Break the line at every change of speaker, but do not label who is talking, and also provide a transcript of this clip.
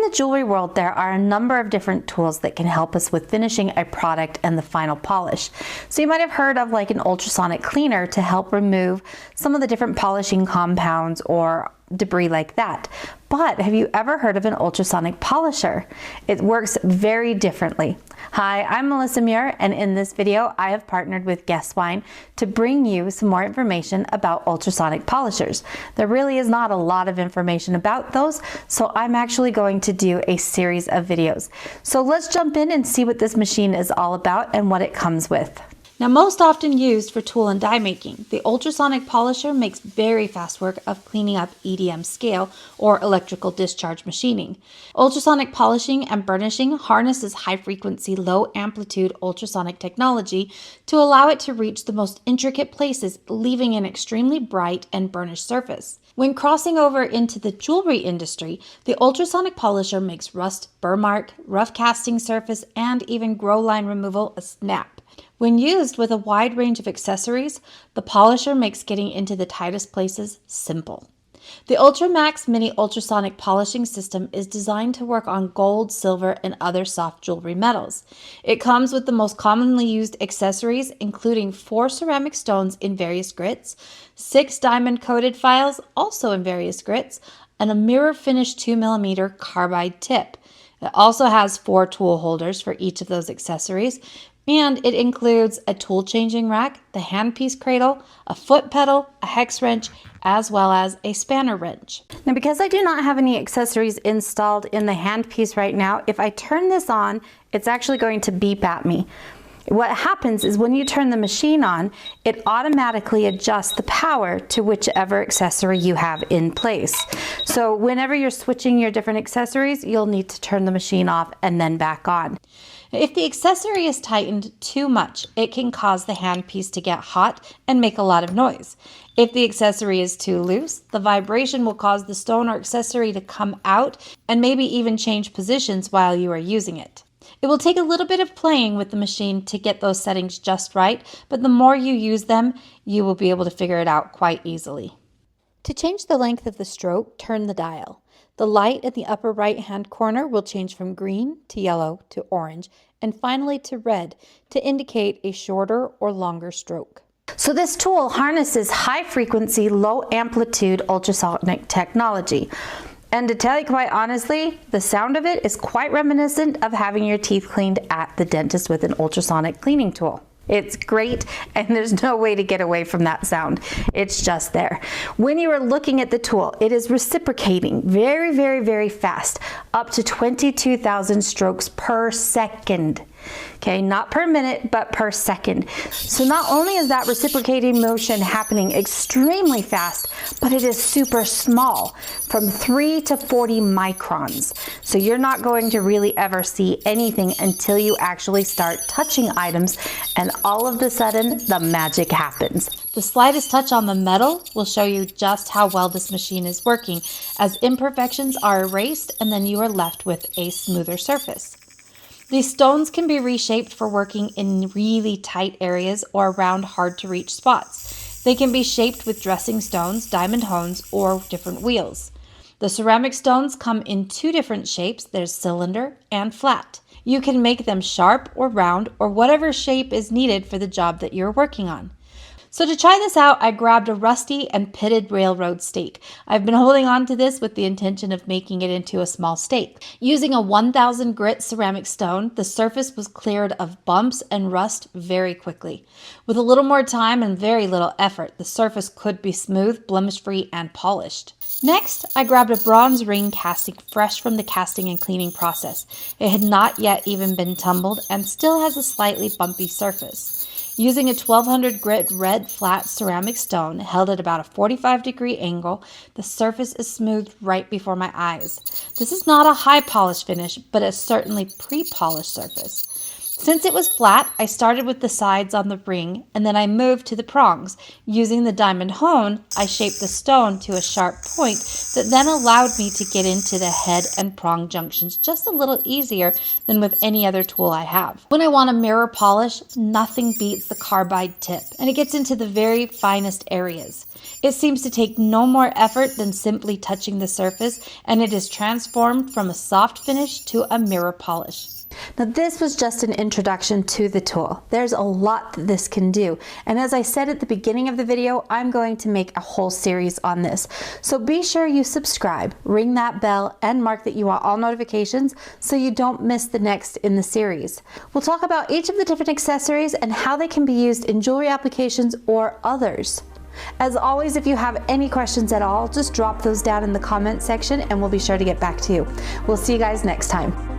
the jewelry world, there are a number of different tools that can help us with finishing a product and the final polish. So you might have heard of like an ultrasonic cleaner to help remove some of the different polishing compounds or debris like that. But have you ever heard of an ultrasonic polisher? It works very differently. Hi, I'm Melissa Muir, and in this video I have partnered with Guess Wine to bring you some more information about ultrasonic polishers. There really is not a lot of information about those, so I'm actually going to do a series of videos. So let's jump in and see what this machine is all about and what it comes with. Now, most often used for tool and die making, the ultrasonic polisher makes very fast work of cleaning up EDM scale or electrical discharge machining. Ultrasonic polishing and burnishing harnesses high-frequency, low-amplitude ultrasonic technology to allow it to reach the most intricate places, leaving an extremely bright and burnished surface. When crossing over into the jewelry industry, the ultrasonic polisher makes rust, burr mark, rough casting surface, and even grow line removal a snap. When used with a wide range of accessories, the polisher makes getting into the tightest places simple. The UltraMax Mini Ultrasonic Polishing System is designed to work on gold, silver, and other soft jewelry metals. It comes with the most commonly used accessories, including 4 ceramic stones in various grits, 6 diamond-coated files, also in various grits, and a mirror-finished 2mm carbide tip. It also has 4 tool holders for each of those accessories, and it includes a tool changing rack, the handpiece cradle, a foot pedal, a hex wrench, as well as a spanner wrench. Now, because I do not have any accessories installed in the handpiece right now, if I turn this on, it's actually going to beep at me. What happens is when you turn the machine on, it automatically adjusts the power to whichever accessory you have in place. So whenever you're switching your different accessories, you'll need to turn the machine off and then back on. If the accessory is tightened too much, it can cause the handpiece to get hot and make a lot of noise. If the accessory is too loose, the vibration will cause the stone or accessory to come out and maybe even change positions while you are using it. It will take a little bit of playing with the machine to get those settings just right, but the more you use them, you will be able to figure it out quite easily. To change the length of the stroke, turn the dial. The light in the upper right-hand corner will change from green to yellow to orange, and finally to red to indicate a shorter or longer stroke. So this tool harnesses high-frequency, low-amplitude ultrasonic technology. And to tell you quite honestly, the sound of it is quite reminiscent of having your teeth cleaned at the dentist with an ultrasonic cleaning tool. It's great, and there's no way to get away from that sound. It's just there. When you are looking at the tool, it is reciprocating very, very, very fast, up to 22,000 strokes per second. Okay, not per minute, but per second. So not only is that reciprocating motion happening extremely fast, but it is super small, from 3 to 40 microns. So you're not going to really ever see anything until you actually start touching items, and all of a sudden, the magic happens. The slightest touch on the metal will show you just how well this machine is working, as imperfections are erased and then you are left with a smoother surface. These stones can be reshaped for working in really tight areas or around hard to reach spots. They can be shaped with dressing stones, diamond hones, or different wheels. The ceramic stones come in 2 different shapes. There's cylinder and flat. You can make them sharp or round or whatever shape is needed for the job that you're working on. So to try this out, I grabbed a rusty and pitted railroad stake. I've been holding on to this with the intention of making it into a small stake. Using a 1000 grit ceramic stone, the surface was cleared of bumps and rust very quickly. With a little more time and very little effort, the surface could be smooth, blemish-free, and polished. Next, I grabbed a bronze ring casting fresh from the casting and cleaning process. It had not yet even been tumbled and still has a slightly bumpy surface. Using a 1200 grit red flat ceramic stone held at about a 45-degree angle, the surface is smoothed right before my eyes. This is not a high polish finish, but a certainly pre-polished surface. Since it was flat, I started with the sides on the ring, and then I moved to the prongs. Using the diamond hone, I shaped the stone to a sharp point that then allowed me to get into the head and prong junctions just a little easier than with any other tool I have. When I want a mirror polish, nothing beats the carbide tip, and it gets into the very finest areas. It seems to take no more effort than simply touching the surface, and it is transformed from a soft finish to a mirror polish. Now this was just an introduction to the tool. There's a lot that this can do, and as I said at the beginning of the video, I'm going to make a whole series on this. So be sure you subscribe, ring that bell, and mark that you want all notifications so you don't miss the next in the series. We'll talk about each of the different accessories and how they can be used in jewelry applications or others. As always, if you have any questions at all, just drop those down in the comment section and we'll be sure to get back to you. We'll see you guys next time.